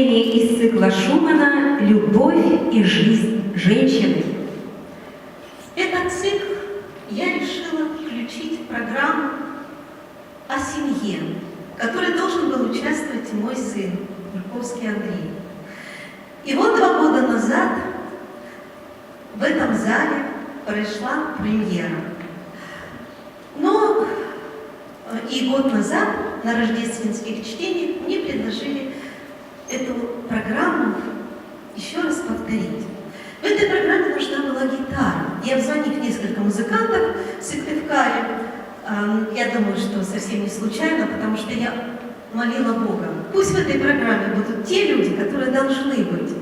произведение из цикла Шумана «Любовь и жизнь женщины». В этот цикл я решила включить программу о семье, в которой должен был участвовать мой сын, Юрковский Андрей. И вот 2 года назад в этом зале прошла премьера. Но и год назад на рождественских чтениях мне предложили эту программу еще раз повторить. В этой программе нужна была гитара. И обзвонив несколько музыкантов в Сыктывкаре, я думаю, что совсем не случайно, потому что я молила Бога. Пусть в этой программе будут те люди, которые должны быть.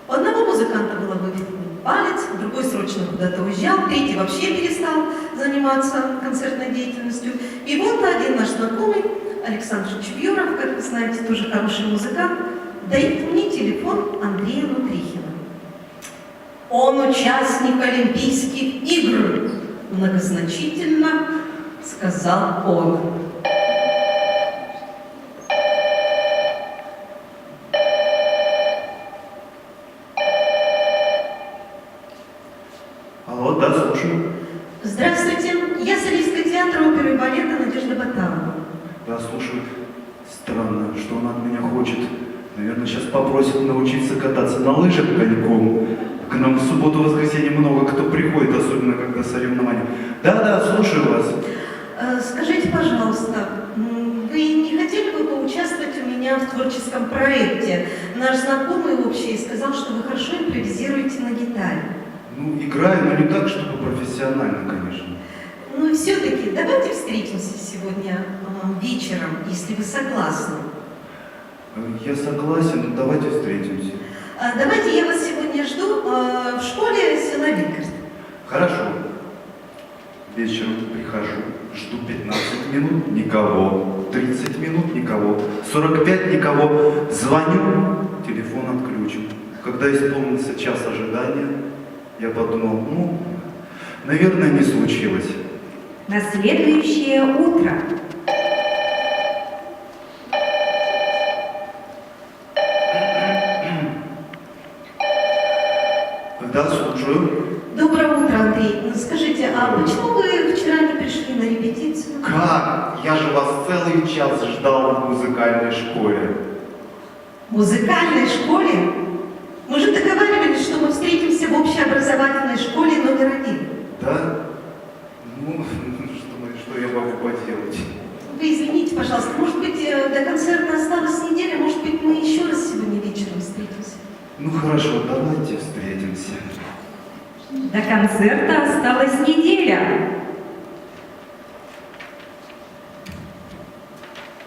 У одного музыканта было выведено палец, другой срочно куда-то уезжал, третий вообще перестал заниматься концертной деятельностью. И вот один наш знакомый, Александр Чубьюров, как вы знаете, тоже хороший музыкант, дает мне телефон Андрея Лутрихина. Он участник Олимпийских игр, многозначительно сказал он. Алло, да, слушаю. Здравствуйте, я солистка театра оперы и балета Надежда Баталова. Да, слушаю. Странно, что он от меня хочет. Наверное, сейчас попросит научиться кататься на лыжах коньком. К нам в субботу-воскресенье много кто приходит, особенно когда соревнования. Да, слушаю вас. Скажите, пожалуйста, вы не хотели бы поучаствовать у меня в творческом проекте? Наш знакомый общий сказал, что вы хорошо импровизируете на гитаре. Ну, играю, но не так, чтобы профессионально, конечно. Ну и все-таки давайте встретимся сегодня вечером, если вы согласны. Я согласен, давайте встретимся. Давайте я вас сегодня жду в школе села Викарт. Хорошо. Вечером прихожу, жду 15 минут, никого. 30 минут, никого. 45, никого. Звоню, телефон отключен. Когда исполнился час ожидания, я подумал, ну, наверное, не случилось. На следующее утро. Да, слушаю. Доброе утро, Андрей. Скажите, а почему вы вчера не пришли на репетицию? Как? Я же вас целый час ждал в музыкальной школе. В музыкальной школе? Мы же договаривались, что мы встретимся в общеобразовательной школе номер 1. Да? Ну, что я могу поделать? Вы извините, пожалуйста, может быть, до концерта осталась неделя, может быть, мы еще раз сегодня вечером встретимся? Ну хорошо, давайте встретимся. До концерта осталась неделя.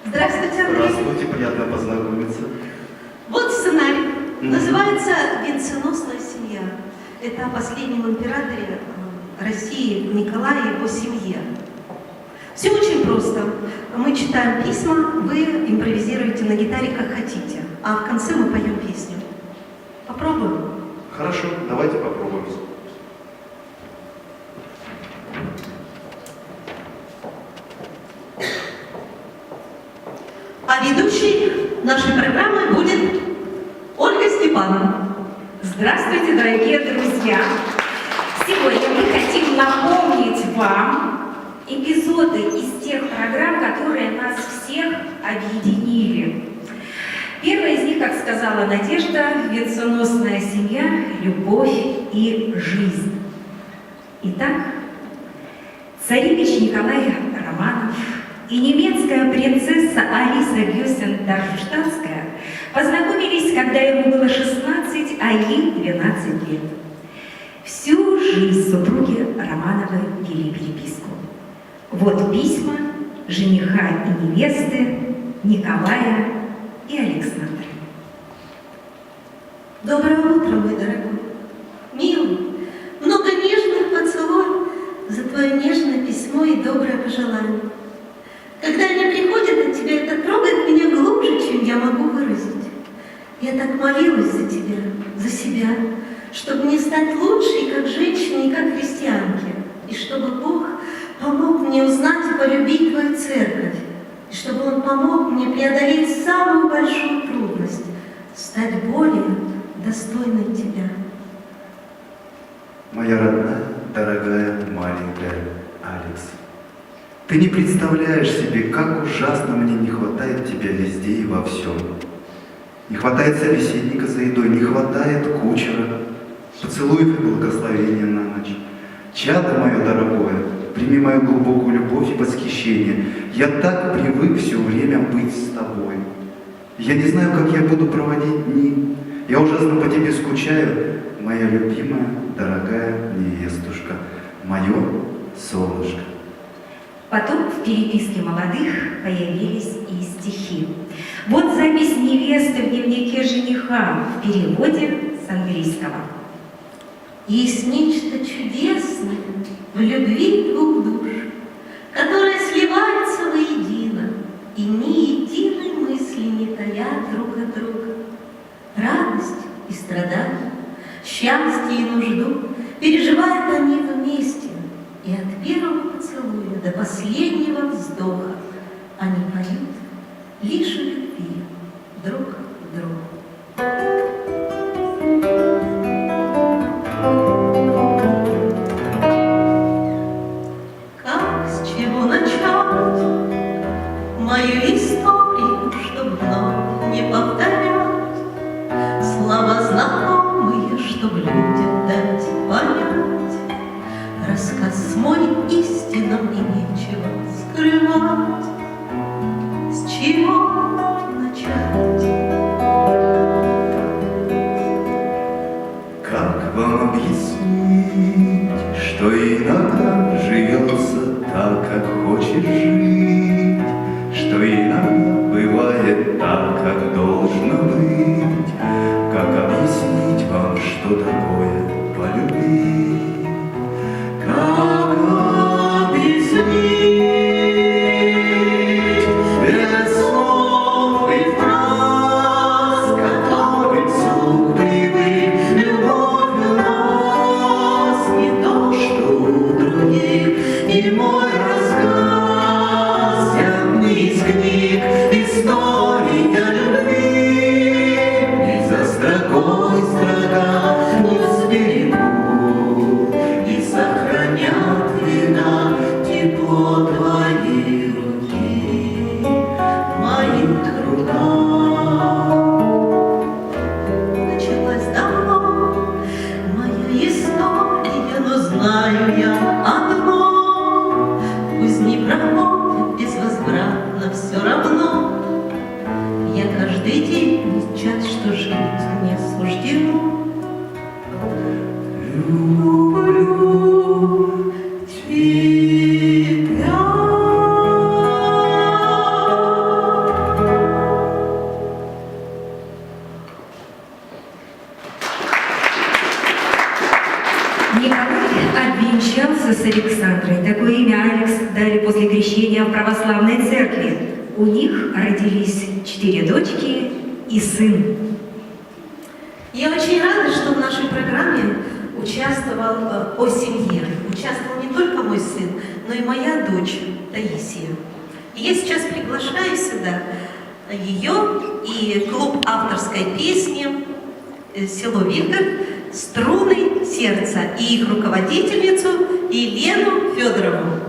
Здравствуйте, Андрей. Здравствуйте, приятно познакомиться. Вот сценарий. Называется «Венценосная семья». Это о последнем императоре России Николае и его семье. Все очень просто. Мы читаем письма, вы импровизируете на гитаре как хотите, а в конце мы поем песню. Попробуем? Хорошо, давайте попробуем. А ведущей нашей программы будет Ольга Степановна. Здравствуйте, дорогие друзья! Сегодня мы хотим напомнить вам эпизоды из тех программ, которые нас всех объединили. Первая из них, как сказала Надежда, «Венценосная семья, любовь и жизнь». Итак, царевич Николай Романов и немецкая принцесса Алиса Гюссен-Дармштадтская познакомились, когда ему было 16, а ей 12 лет. Всю жизнь супруги Романовы вели переписку. Вот письма жениха и невесты Николая и Александра. Доброе утро, мой дорогой. Милый, много нежных поцелуев за твое нежное письмо и доброе пожелание. Когда они приходят от тебя, это трогает меня глубже, чем я могу выразить. Я так молилась за тебя, за себя, чтобы мне стать лучше и как женщине, и как христианке, и чтобы Бог помог мне узнать и полюбить твою церковь, и чтобы Он помог мне преодолеть самую большую трудность повторяю: Алекс. Ты не представляешь себе, как ужасно мне не хватает тебя везде и во всем. Не хватает собеседника за едой, не хватает кучера, поцелуев и благословения на ночь. Чадо мое дорогое, прими мою глубокую любовь и восхищение. Я так привык все время быть с тобой. Я не знаю, как я буду проводить дни. Я ужасно по тебе скучаю, моя любимая, дорогая невестушка, мое солнышко. Потом в переписке молодых появились и стихи. Вот запись невесты в дневнике жениха в переводе с английского. Есть нечто чудесное в любви двух душ, которая сливается воедино и ни единой мысли не таят друг от друга. Радость и страдания, счастье и нужду переживают они вместе, и от первого поцелуя до последнего вздоха они поют лишь о любви друг к другу. Как, с чего начать мою историю, чтоб вновь не повторять слова знакомые, чтоб людям дать понять. Рассказ мой истинным и нечего скрывать. С чего начать? Как вам объяснить, что иногда живется так, как хочешь жить, что иногда бывает так, как должно быть? Как объяснить вам, что такое полюбить? Как объяснить без слов и фраз, которым слух привык? Любовь у нас не то, что у других, и мой рассказ взят из книг, история любви. И за строкой строка не сберегу, и сохранят века тепло твоей руки в моих трудах. Началась давно моя история, но знаю я одно: пусть не проходит безвозвратно, все равно я каждый день чать, что жить мне суждено. Люблю тебя. Николай обвенчался с Александрой. Такое имя Алекс дали после крещения в православной церкви. У них родились 4 дочки и сын. Я очень рада, что в нашей программе участвовал о семье. Участвовал не только мой сын, но и моя дочь Таисия. И я сейчас приглашаю сюда ее и клуб авторской песни «Село Виктор», «Струны сердца» и их руководительницу Елену Федорову.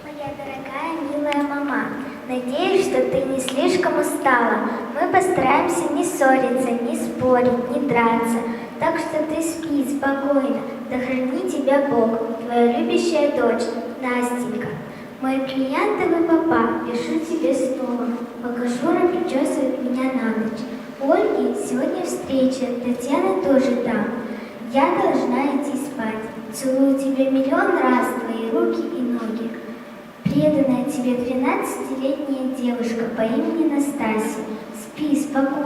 Моя дорогая, милая мама, надеюсь, что ты не слишком устала. Мы постараемся не ссориться, не спорить, не драться. Так что ты спи спокойно, да храни тебя Бог, твоя любящая дочь Настенька. Мой бриллиантовый папа, пишу тебе снова, пока Шура причесывает меня на ночь. У Ольги сегодня встреча, Татьяна тоже там. Я должна идти спать. Целую тебя миллион раз, твои руки и ноги. Преданная тебе 13-летняя девушка по имени Настасья. Спи спокойно.